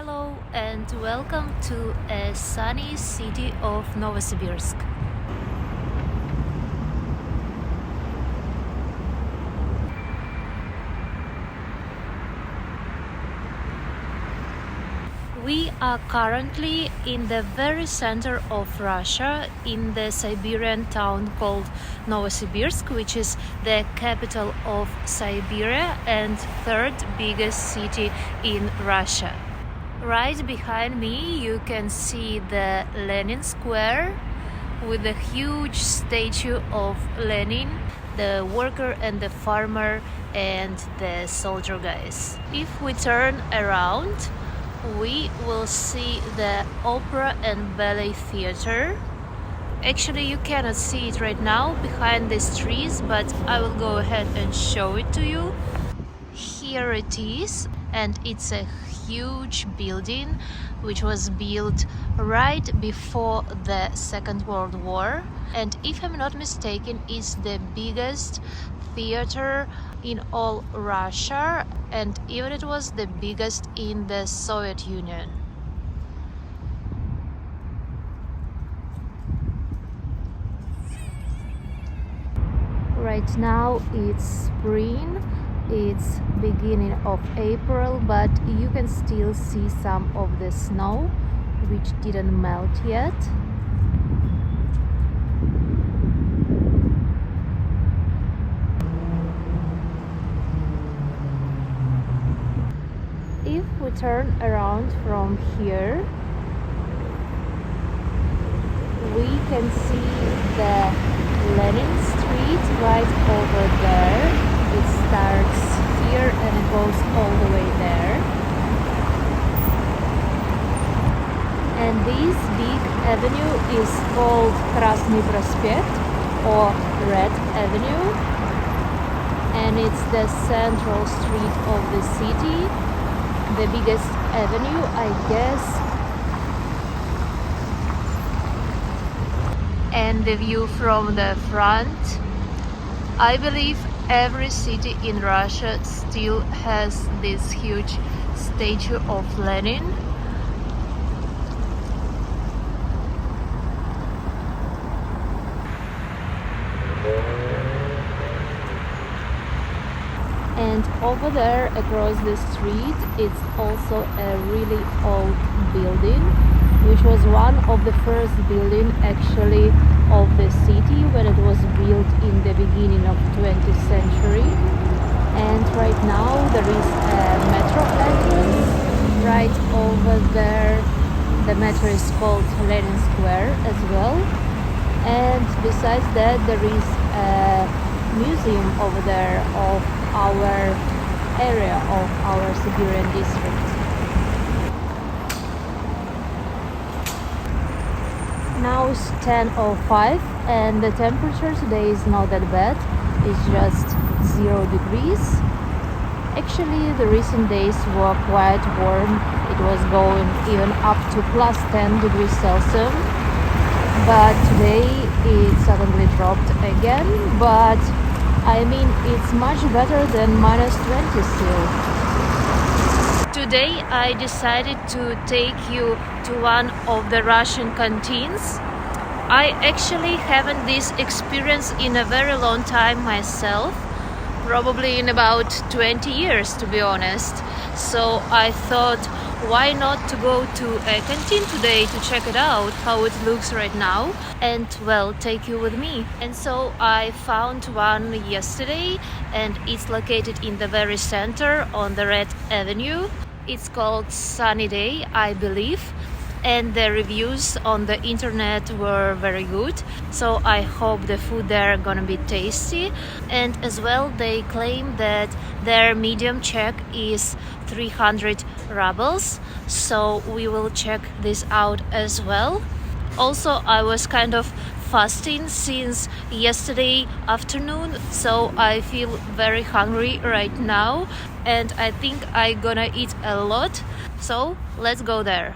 Hello and welcome to a sunny city of Novosibirsk. We are currently in the very center of Russia, in the Siberian town called Novosibirsk, which is the capital of Siberia and third biggest city in Russia. Right behind me you can see the Lenin Square with a huge statue of Lenin, the worker and the farmer and the soldier guys. If we turn around, we will see the opera and ballet theater. Actually, you cannot see it right now behind these trees, but I will go ahead and show it to you. Here it is, and it's a huge building which was built right before the Second World War, and if I'm not mistaken, it's the biggest theater in all Russia, and even it was the biggest in the Soviet Union. Right now it's spring, it's beginning of April, but you can still see some of the snow which didn't melt yet. If we turn around from here, we can see the Lenin Street right over there. It starts here and it goes all the way there. And this big avenue is called Krasny Prospekt or Red Avenue, and it's the central street of the city, the biggest avenue, I guess. And the view from the front, I believe every city in Russia still has this huge statue of Lenin. And over there across the street, it's also a really old building, which was one of the first buildings actually of the city when it was built in the beginning of 20th century. And right now there is a metro entrance right over there. The metro is called Lenin Square as well. And besides that, there is a museum over there of our area, of our Siberian district. Now it's 10:05 and the temperature today is not that bad, it's just 0 degrees. Actually, the recent days were quite warm, it was going even up to plus 10 degrees Celsius, but today it suddenly dropped again, but I mean it's much better than minus 20 still. Today I decided to take you to one of the Russian canteens. I actually haven't this experience in a very long time myself, probably in about 20 years to be honest. So I thought, why not to go to a canteen today to check it out, how it looks right now, and well, take you with me. And so I found one yesterday, and it's located in the very center on the Red Avenue. It's called Sunny Day, I believe, and the reviews on the internet were very good, so I hope the food there gonna be tasty. And as well, they claim that their medium check is 300 rubles, so we will check this out as well. Also, I was kind of fasting since yesterday afternoon, so I feel very hungry right now, and I think I'm gonna eat a lot, so let's go there.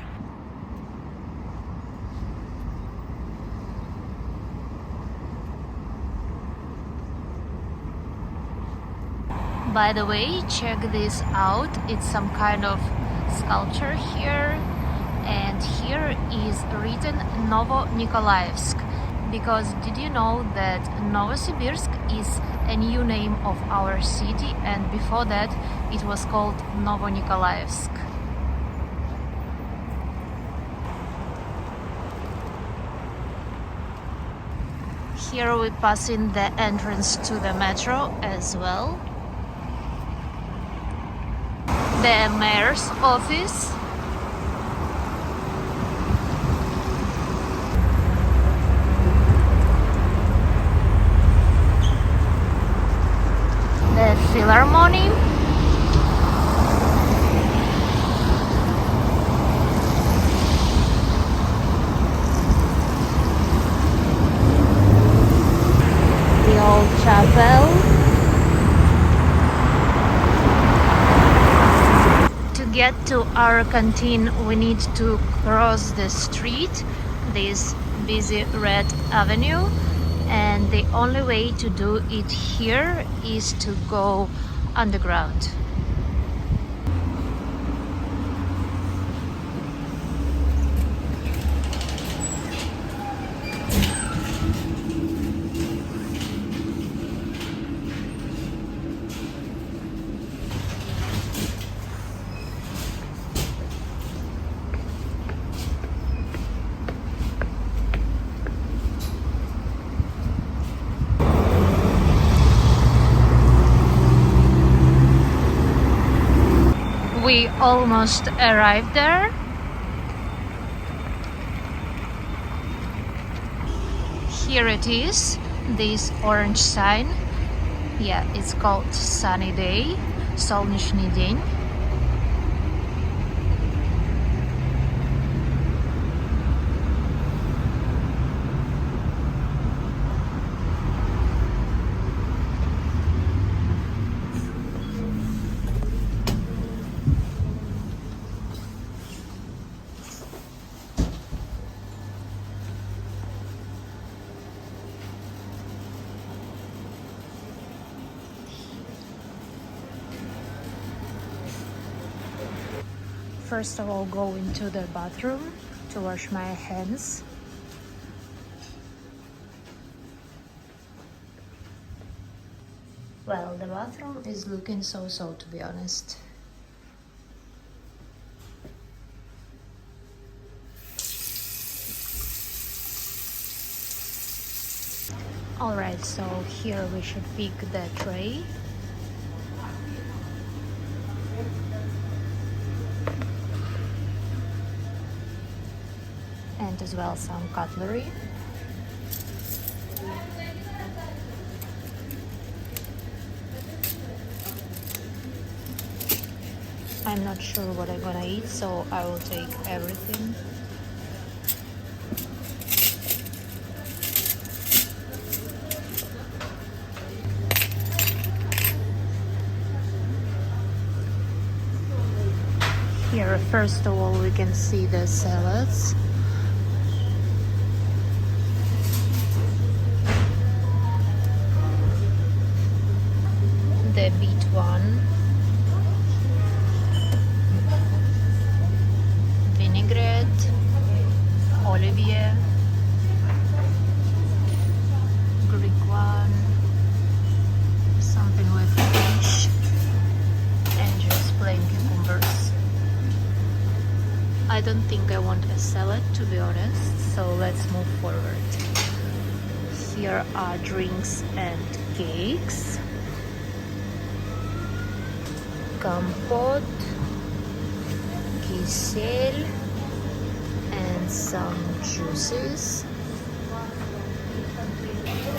By the way, check this out, it's some kind of sculpture here, and here is written Novosibirsk, because did you know that Novosibirsk is a new name of our city, and before that it was called Novosibirsk. Here we pass in the entrance to the metro as well. The mayor's office. The Philharmonic. The old chapel. To get to our canteen, we need to cross the street, this busy red avenue, and the only way to do it here is to go underground. We almost arrived there. Here it is, this orange sign. Yeah, it's called Sunny Day, Солнечный день. First of all, go into the bathroom to wash my hands. Well, the bathroom is looking so-so, to be honest. Alright, so here we should pick the tray. And as well some cutlery. I'm not sure what I'm gonna eat, so I will take everything. Here, first of all, we can see the salads. The beet one, vinaigrette, olivier, Greek one, something with fish, and just plain cucumbers. I don't think I want a salad, to be honest, so let's move forward. Here are drinks and cakes. Компот, кисель, and some juices,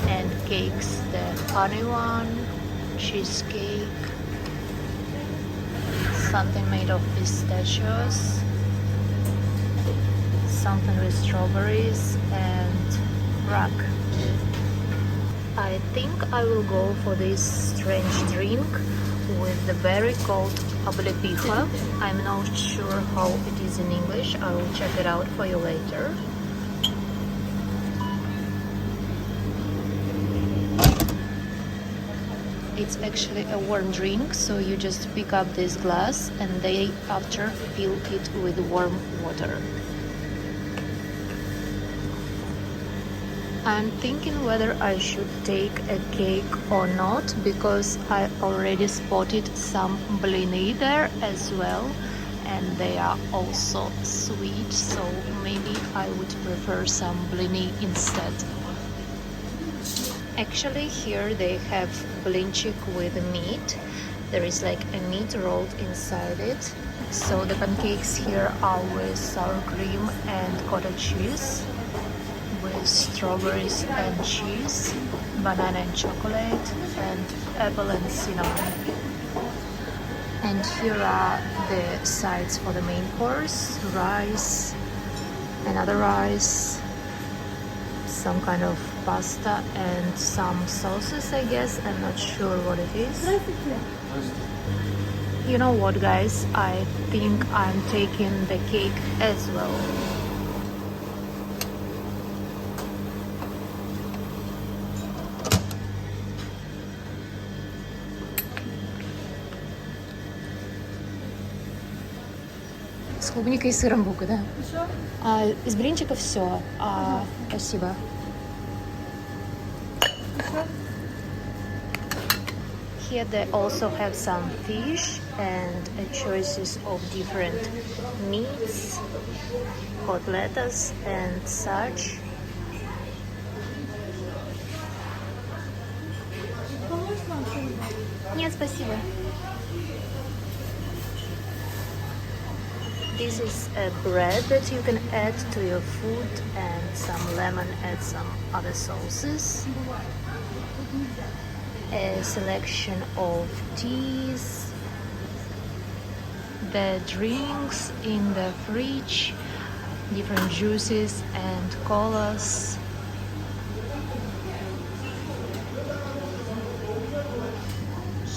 and cakes, the honey one, cheesecake, something made of pistachios, something with strawberries, and rack. I think I will go for this strange drink with the berry called облепиха. I'm not sure how it is in English. I will check it out for you later. it's actually a warm drink, so you just pick up this glass and they after fill it with warm water. I'm thinking whether I should take a cake or not, because I already spotted some blini there as well, and they are also sweet, so maybe I would prefer some blini instead. Actually, here they have blinchik with meat. There is like a meat rolled inside it. So the pancakes here are with sour cream and cottage cheese, with strawberries and cheese, banana and chocolate, and apple and cinnamon. And here are the sides for the main course: rice, another rice, some kind of pasta, and some sauces, I guess. I'm not sure what it is. You know what, guys? I think I'm taking the cake as well. С клубникой и сыром бука, да? Из блинчиков все. Спасибо. Here they also have some fish and choices of different meats, coteletas and such. Нет, спасибо. This is a bread that you can add to your food, and some lemon and some other sauces. A selection of teas, the drinks in the fridge, different juices and colas.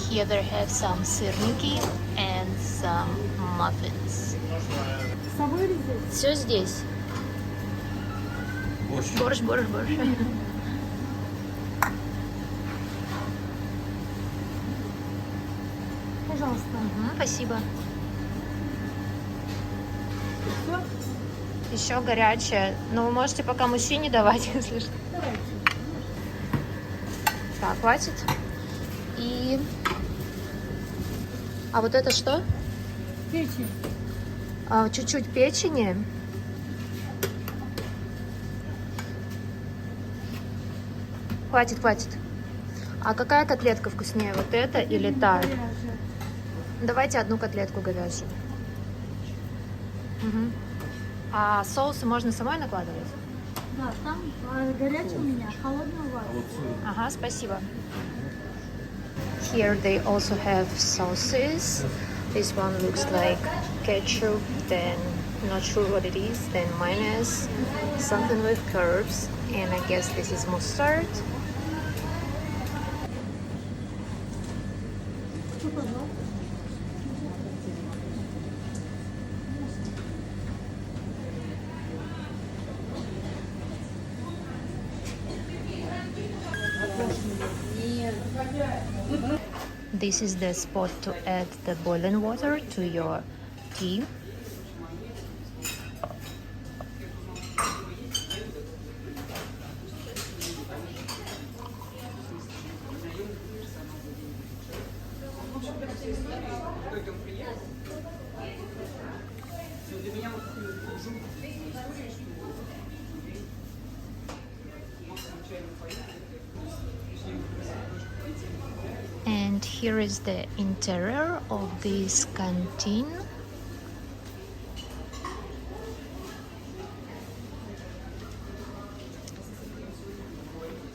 Here they have some sырники and some muffins. Все здесь. Борщ. Пожалуйста. Спасибо. Еще горячее. Но вы можете пока мужчине давать, если что. Давайте. Так, хватит. И... А вот это что? Печень. Чуть-чуть печени. Хватит. А какая котлетка вкуснее? Вот эта или та? Давайте одну котлетку говяжью. Угу. А соусы можно самой накладывать? Да, там горячий у меня, холодный у вас. Ага, спасибо. Here they also have sauces. This one looks like ketchup, then not sure what it is, then mayonnaise, something with curves, and I guess this is mustard. This is the spot to add the boiling water to your tea. And here is the interior of this canteen.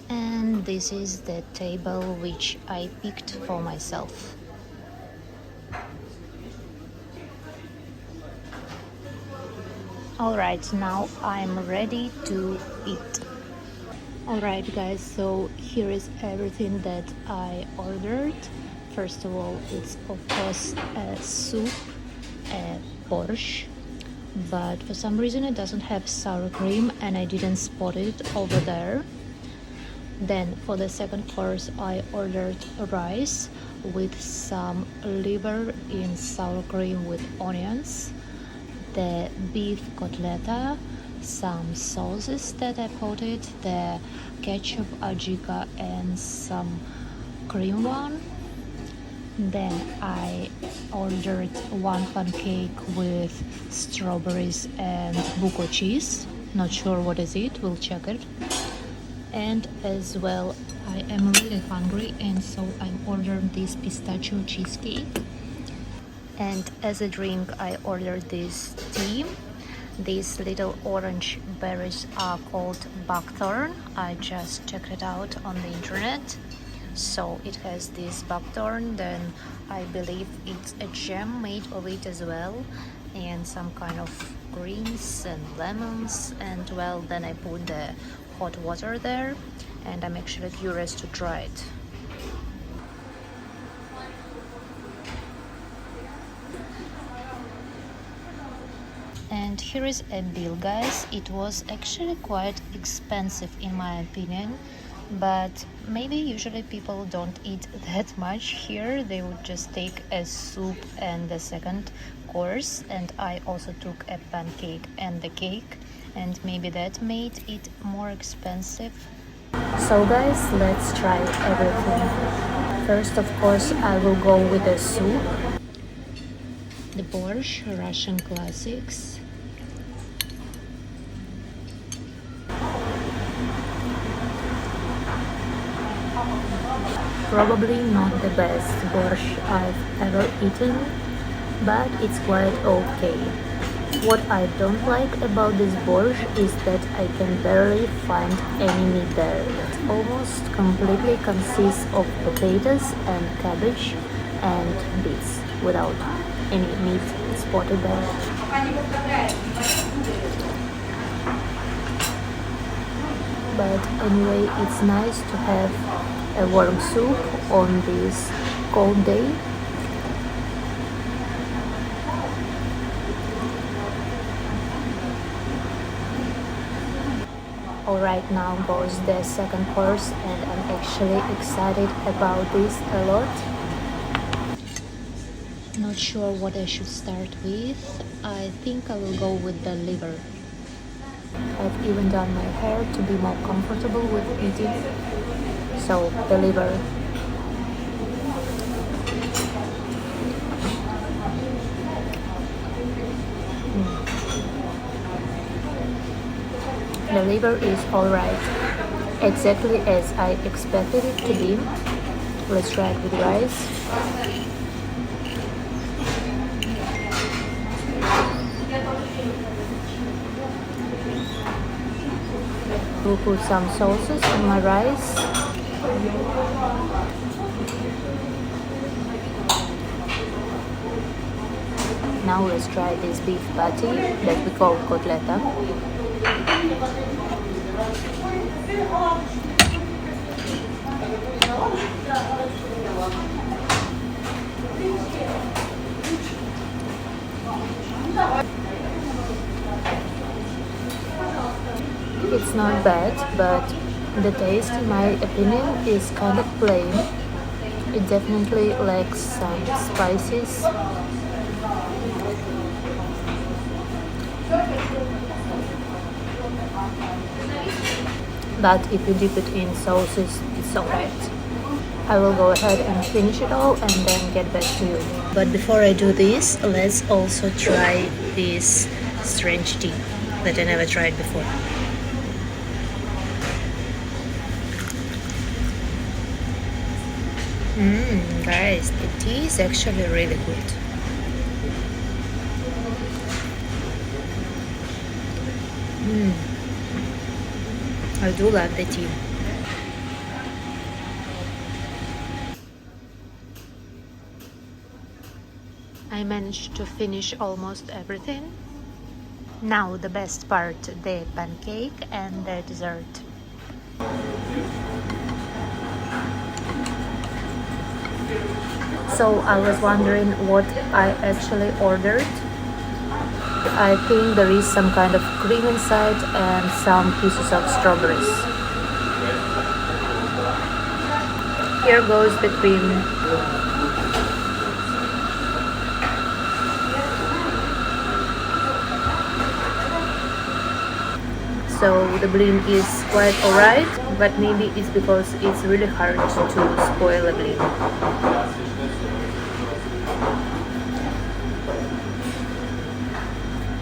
And this is the table which I picked for myself. Alright, now I'm ready to eat. Alright guys, so here is everything that I ordered. First of all, it's of course a soup, a borscht, but for some reason it doesn't have sour cream and I didn't spot it over there. Then for the second course I ordered rice with some liver in sour cream with onions, the beef cotleta, some sauces that I put it, the ketchup ajika and some cream one. Then I ordered one pancake with strawberries and buko cheese. Not sure what is it, we'll check it. And as well, I am really hungry, and so I ordered this pistachio cheesecake. And as a drink I ordered this tea. These little orange berries are called buckthorn. I just checked it out on the internet. So it has this buckthorn, then I believe it's a jam made of it as well, and some kind of greens and lemons, and well, then I put the hot water there, and I'm actually curious to try it. And here is a bill, guys. It was actually quite expensive in my opinion, but maybe usually people don't eat that much here. They would just take a soup and the second course, and I also took a pancake and the cake, and maybe that made it more expensive. So guys, let's try everything. First, of course, I will go with the soup, the borscht, Russian classics. Probably not the best borscht I've ever eaten, but it's quite okay. What I don't like about this borscht is that I can barely find any meat there. It almost completely consists of potatoes and cabbage and beets without any meat spotted there. But anyway, it's nice to have a warm soup on this cold day. Alright, now goes the second course, and I'm actually excited about this a lot. Not sure what I should start with. I think I will go with the liver. I've even done my hair to be more comfortable with eating. So, the liver. The liver is alright. Exactly as I expected it to be. Let's try it with rice. We'll put some sauces on my rice. Now let's try this beef patty that we call cotleta. It's not bad, but the taste, in my opinion, is kind of plain. It definitely lacks some spices. But if you dip it in sauces, it's alright. I will go ahead and finish it all and then get back to you. But before I do this, let's also try this strange tea that I never tried before. Guys, the tea is actually really good. I do love the tea. I managed to finish almost everything. Now the best part, the pancake and the dessert. So I was wondering what I actually ordered. I think there is some kind of cream inside and some pieces of strawberries. Here goes the cream. So the blin is quite alright, but maybe it's because it's really hard to spoil a blin.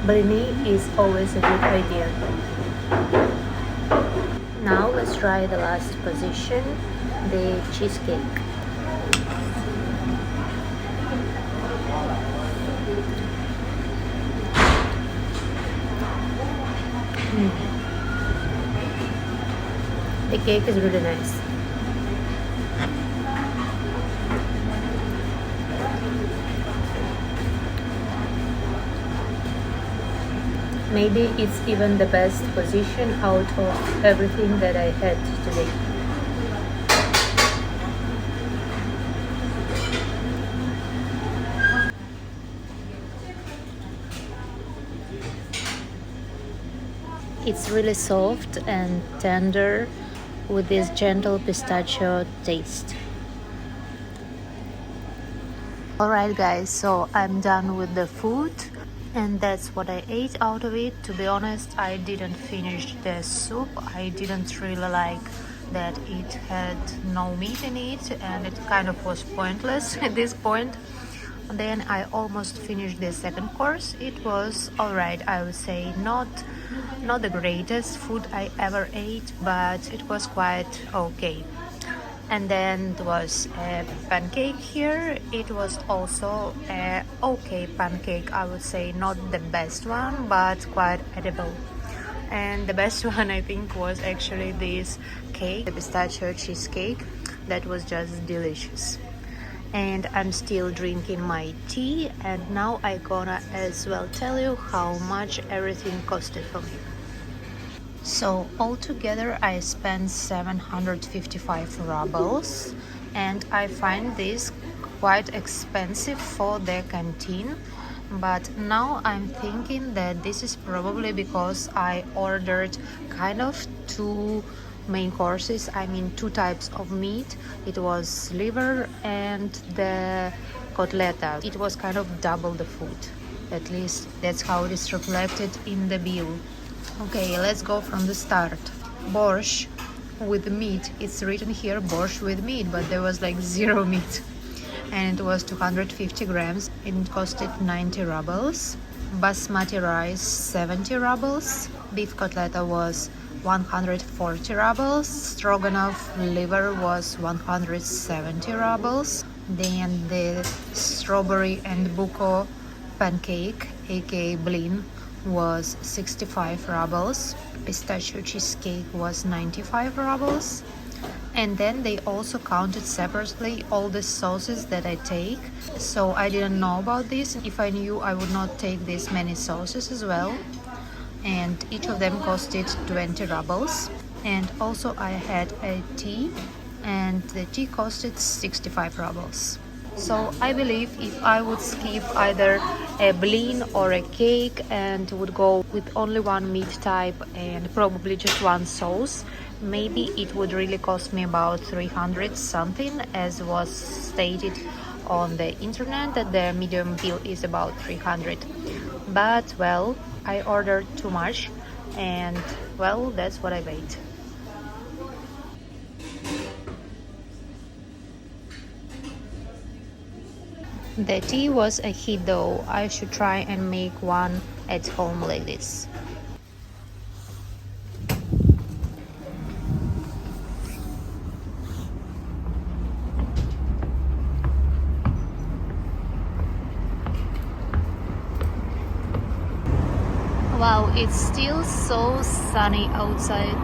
Blini is always a good idea. Now let's try the last position, the cheesecake. The cake is really nice. Maybe it's even the best position out of everything that I had today. It's really soft and tender with this gentle pistachio taste. Alright guys, so I'm done with the food and that's what I ate out of it. To be honest, I didn't finish the soup. I didn't really like that it had no meat in it and it kind of was pointless at this point. Then I almost finished the second course. It was alright, I would say. Not the greatest food I ever ate, but it was quite okay. And then there was a pancake here. It was also a okay pancake, I would say. Not the best one, but quite edible. And the best one I think was actually this cake, the pistachio cheesecake. That was just delicious. And I'm still drinking my tea, and now I gonna as well tell you how much everything costed for me. So altogether I spent 755 rubles, and I find this quite expensive for the canteen. But now I'm thinking that this is probably because I ordered kind of two main courses. I mean, two types of meat. It was liver and the kotleta. It was kind of double the food. At least that's how it is reflected in the bill. Okay, let's go from the start. Borscht with meat. It's written here borscht with meat, but there was like zero meat. And it was 250 grams. It costed 90 rubles. Basmati rice 70 rubles. Beef kotleta was 140 rubles. Stroganoff liver was 170 rubles. Then the strawberry and buko pancake, aka blin, was 65 rubles. Pistachio cheesecake was 95 rubles. And then they also counted separately all the sauces that I take. So I didn't know about this. If I knew, I would not take this many sauces as well. And each of them costed 20 rubles. And also I had a tea, and the tea costed 65 rubles. So I believe if I would skip either a blin or a cake and would go with only one meat type and probably just one sauce, maybe it would really cost me about 300 something, as was stated on the internet that the medium bill is about 300. But well, I ordered too much and well, that's what I paid. The tea was a hit though. I should try and make one at home like this. Wow, it's still so sunny outside.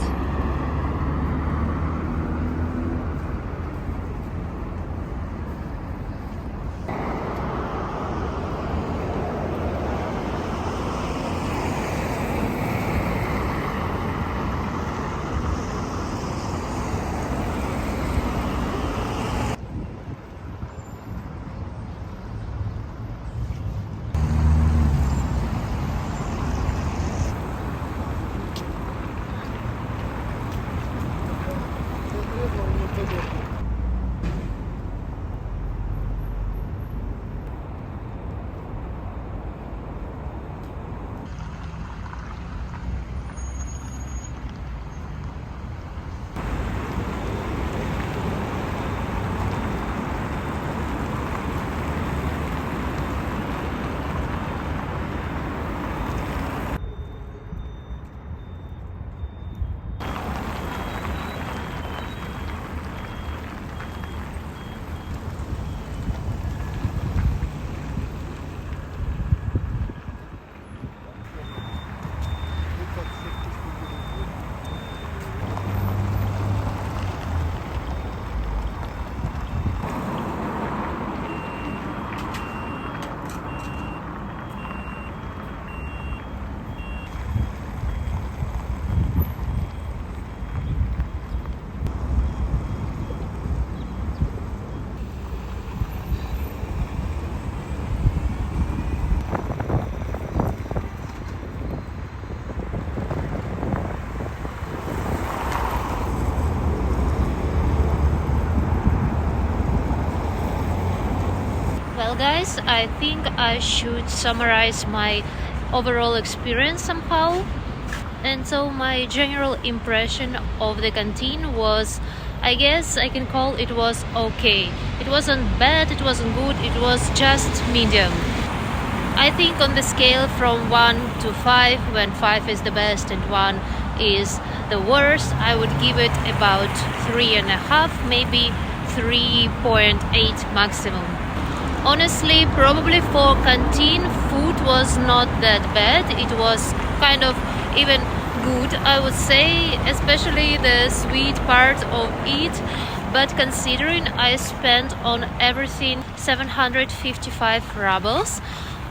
guys, I think I should summarize my overall experience somehow. And so my general impression of the canteen was, I guess I can call it was okay. It wasn't bad, it wasn't good, it was just medium. I think on the scale from 1 to 5, when 5 is the best and 1 is the worst, I would give it about 3.5, maybe 3.8 maximum. Honestly, probably for canteen, food was not that bad. It was kind of even good, I would say, especially the sweet part of it. But considering I spent on everything 755 rubles,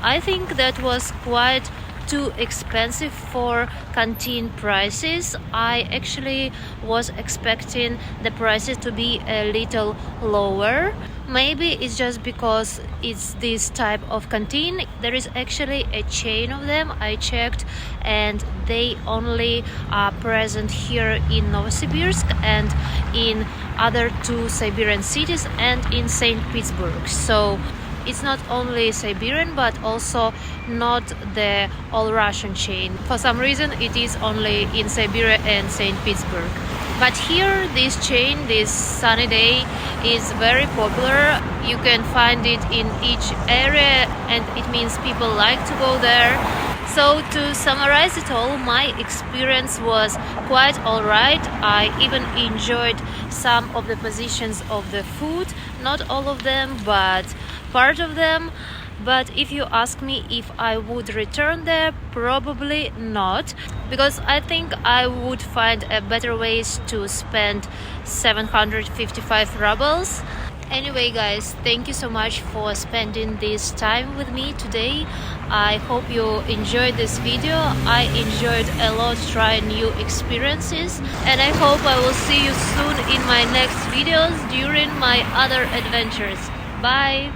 I think that was quite too expensive for canteen prices. I actually was expecting the prices to be a little lower. Maybe it's just because it's this type of canteen. There is actually a chain of them. I checked, and they only are present here in Novosibirsk and in other 2 Siberian cities and in St. Petersburg. So it's not only Siberian, but also not the all-Russian chain. For some reason, it is only in Siberia and St. Petersburg. But here, this chain, this sunny day, is very popular. You can find it in each area, and it means people like to go there. So to summarize it all, my experience was quite alright. I even enjoyed some of the positions of the food, not all of them, but part of them. But if you ask me if I would return there, probably not, because I think I would find a better ways to spend 755 rubles. Anyway guys, thank you so much for spending this time with me today. I hope you enjoyed this video. I enjoyed a lot trying new experiences, and I hope I will see you soon in my next videos during my other adventures. Bye!